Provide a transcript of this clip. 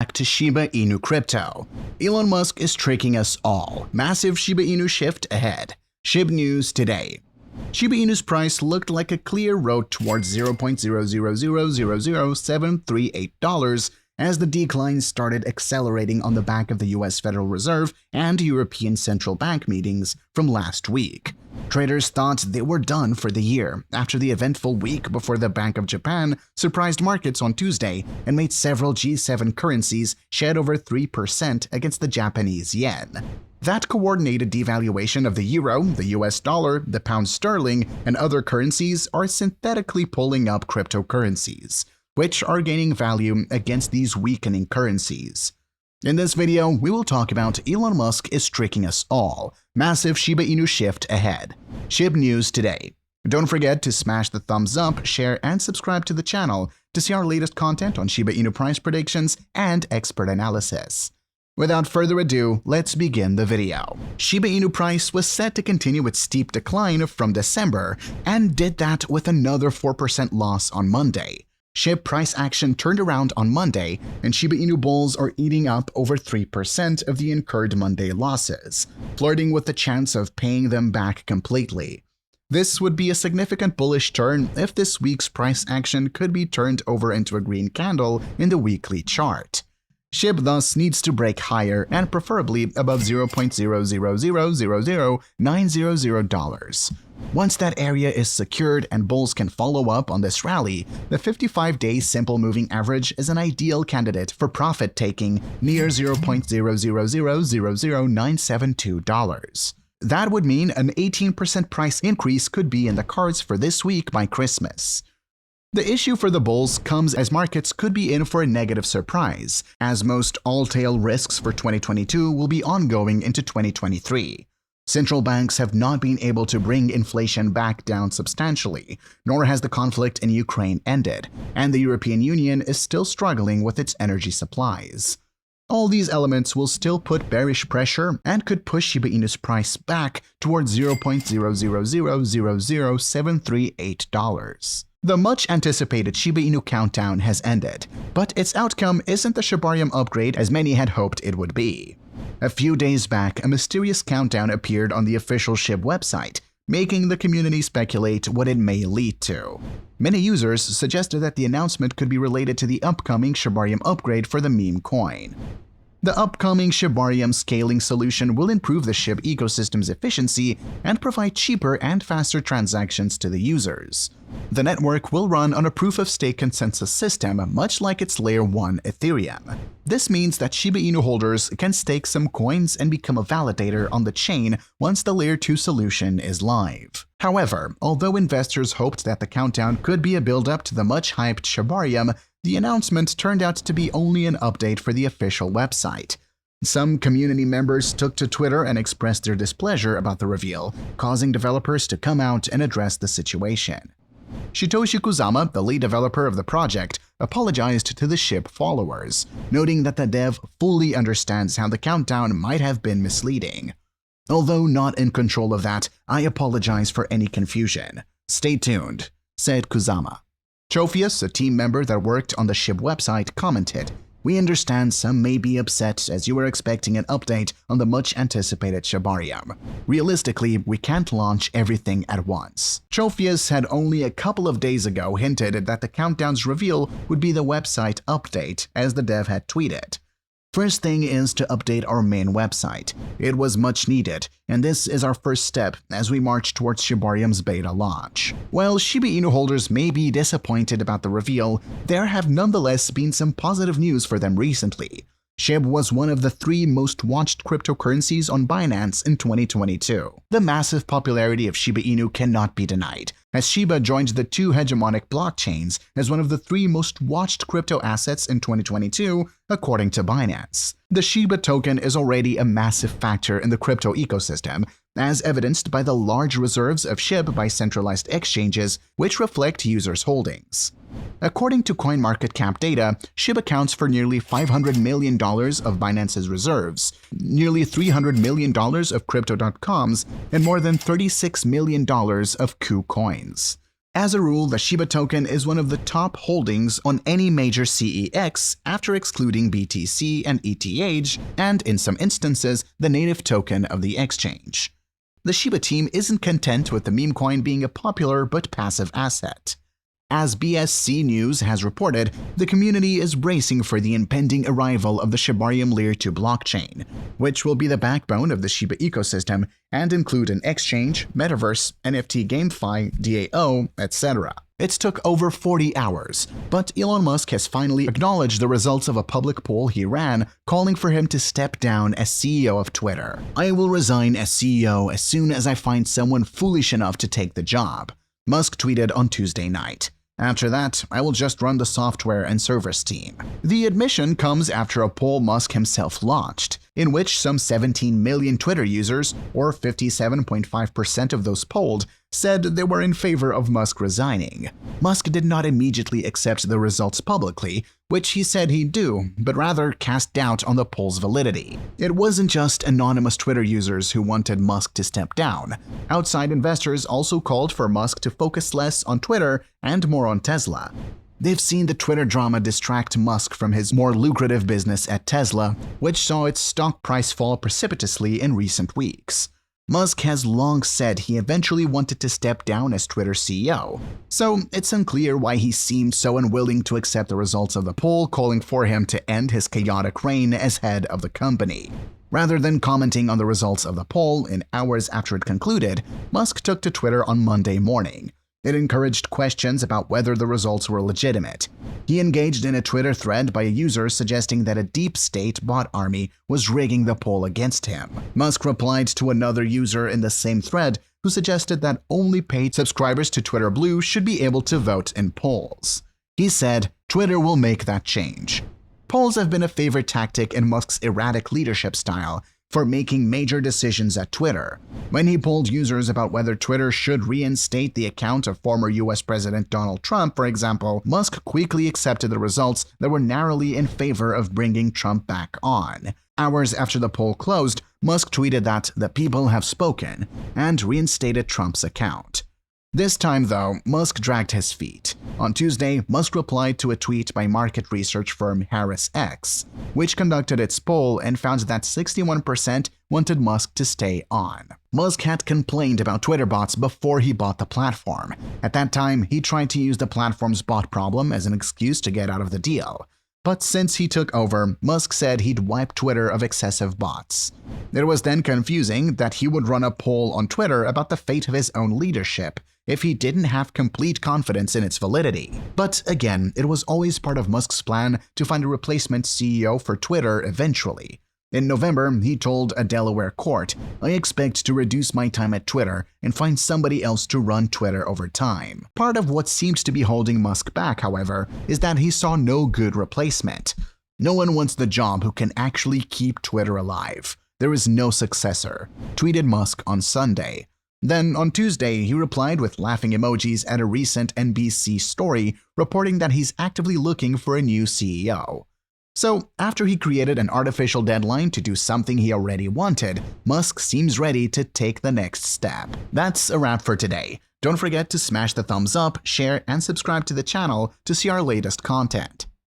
Back to Shiba Inu crypto. Elon Musk is tricking us all. Massive Shiba Inu shift ahead. Shib news today. Shiba Inu's price looked like a clear road towards $0.0000738 as the decline started accelerating on the back of the US Federal Reserve and European Central Bank meetings from last week. Traders thought they were done for the year after the eventful week before the Bank of Japan surprised markets on Tuesday and made several G7 currencies shed over 3% against the Japanese yen. That coordinated devaluation of the euro, the US dollar, the pound sterling, and other currencies are synthetically pulling up cryptocurrencies, which are gaining value against these weakening currencies. In this video, we will talk about Elon Musk is tricking us all. Massive Shiba Inu shift ahead. Shib news today. Don't forget to smash the thumbs up, share, and subscribe to the channel to see our latest content on Shiba Inu price predictions and expert analysis. Without further ado, let's begin the video. Shiba Inu price was set to continue its steep decline from December and did that with another 4% loss on Monday. Shib price action turned around on Monday, and Shiba Inu bulls are eating up over 3% of the incurred Monday losses, flirting with the chance of paying them back completely. This would be a significant bullish turn if this week's price action could be turned over into a green candle in the weekly chart. Shib thus needs to break higher and preferably above $0.000000900. Once that area is secured and bulls can follow up on this rally, the 55-day simple moving average is an ideal candidate for profit taking near $0.000000972. That would mean an 18% price increase could be in the cards for this week by Christmas. The issue for the bulls comes as markets could be in for a negative surprise, as most all-tail risks for 2022 will be ongoing into 2023. Central banks have not been able to bring inflation back down substantially, nor has the conflict in Ukraine ended, and the European Union is still struggling with its energy supplies. All these elements will still put bearish pressure and could push Shiba Inu's price back towards $0.000000738. The much-anticipated Shiba Inu countdown has ended, but its outcome isn't the Shibarium upgrade as many had hoped it would be. A few days back, a mysterious countdown appeared on the official Shib website, making the community speculate what it may lead to. Many users suggested that the announcement could be related to the upcoming Shibarium upgrade for the meme coin. The upcoming Shibarium scaling solution will improve the Shib ecosystem's efficiency and provide cheaper and faster transactions to the users. The network will run on a proof-of-stake consensus system, much like its Layer 1 Ethereum. This means that Shiba Inu holders can stake some coins and become a validator on the chain once the Layer 2 solution is live. However, although investors hoped that the countdown could be a build-up to the much-hyped Shibarium, the announcement turned out to be only an update for the official website. Some community members took to Twitter and expressed their displeasure about the reveal, causing developers to come out and address the situation. Shitoshi Kusama, the lead developer of the project, apologized to the Shib followers, noting that the dev fully understands how the countdown might have been misleading. Although not in control of that, I apologize for any confusion. Stay tuned, said Kusama. Trophius, a team member that worked on the Shib website, commented, "We understand some may be upset as you were expecting an update on the much-anticipated Shibarium. Realistically, we can't launch everything at once." Trophius had only a couple of days ago hinted that the countdown's reveal would be the website update, as the dev had tweeted. "First thing is to update our main website. It was much needed, and this is our first step as we march towards Shibarium's beta launch." While Shiba Inu holders may be disappointed about the reveal, there have nonetheless been some positive news for them recently. Shib was one of the 3 most watched cryptocurrencies on Binance in 2022. The massive popularity of Shiba Inu cannot be denied, as Shiba joined the 2 hegemonic blockchains as one of the 3 most watched crypto assets in 2022, according to Binance. The Shiba token is already a massive factor in the crypto ecosystem, as evidenced by the large reserves of Shib by centralized exchanges, which reflect users' holdings. According to CoinMarketCap data, Shib accounts for nearly $500 million of Binance's reserves, nearly $300 million of Crypto.com's, and more than $36 million of KuCoin's. As a rule, the Shiba token is one of the top holdings on any major CEX after excluding BTC and ETH, and in some instances, the native token of the exchange. The Shiba team isn't content with the meme coin being a popular but passive asset. As BSC News has reported, the community is bracing for the impending arrival of the Shibarium Layer 2 blockchain, which will be the backbone of the Shiba ecosystem and include an exchange, metaverse, NFT GameFi, DAO, etc. It took over 40 hours, but Elon Musk has finally acknowledged the results of a public poll he ran, calling for him to step down as CEO of Twitter. "I will resign as CEO as soon as I find someone foolish enough to take the job," Musk tweeted on Tuesday night. "After that, I will just run the software and servers team." The admission comes after a poll Musk himself launched, in which some 17 million Twitter users, or 57.5% of those polled, said they were in favor of Musk resigning. Musk did not immediately accept the results publicly, which he said he'd do, but rather cast doubt on the poll's validity. It wasn't just anonymous Twitter users who wanted Musk to step down. Outside investors also called for Musk to focus less on Twitter and more on Tesla. They've seen the Twitter drama distract Musk from his more lucrative business at Tesla, which saw its stock price fall precipitously in recent weeks. Musk has long said he eventually wanted to step down as Twitter CEO, so it's unclear why he seemed so unwilling to accept the results of the poll calling for him to end his chaotic reign as head of the company. Rather than commenting on the results of the poll in hours after it concluded, Musk took to Twitter on Monday morning. It encouraged questions about whether the results were legitimate. He engaged in a Twitter thread by a user suggesting that a deep state bot army was rigging the poll against him. Musk replied to another user in the same thread who suggested that only paid subscribers to Twitter Blue should be able to vote in polls. He said, "Twitter will make that change." Polls have been a favorite tactic in Musk's erratic leadership style for making major decisions at Twitter. When he polled users about whether Twitter should reinstate the account of former US President Donald Trump, for example, Musk quickly accepted the results that were narrowly in favor of bringing Trump back on. Hours after the poll closed, Musk tweeted that "the people have spoken" and reinstated Trump's account. This time, though, Musk dragged his feet. On Tuesday, Musk replied to a tweet by market research firm HarrisX, which conducted its poll and found that 61% wanted Musk to stay on. Musk had complained about Twitter bots before he bought the platform. At that time, he tried to use the platform's bot problem as an excuse to get out of the deal. But since he took over, Musk said he'd wipe Twitter of excessive bots. It was then confusing that he would run a poll on Twitter about the fate of his own leadership if he didn't have complete confidence in its validity. But again, it was always part of Musk's plan to find a replacement CEO for Twitter eventually. In November, he told a Delaware court, "I expect to reduce my time at Twitter and find somebody else to run Twitter over time." Part of what seems to be holding Musk back, however, is that he saw no good replacement. "No one wants the job who can actually keep Twitter alive. There is no successor," tweeted Musk on Sunday. Then, on Tuesday, he replied with laughing emojis at a recent NBC story reporting that he's actively looking for a new CEO. So, after he created an artificial deadline to do something he already wanted, Musk seems ready to take the next step. That's a wrap for today. Don't forget to smash the thumbs up, share, and subscribe to the channel to see our latest content.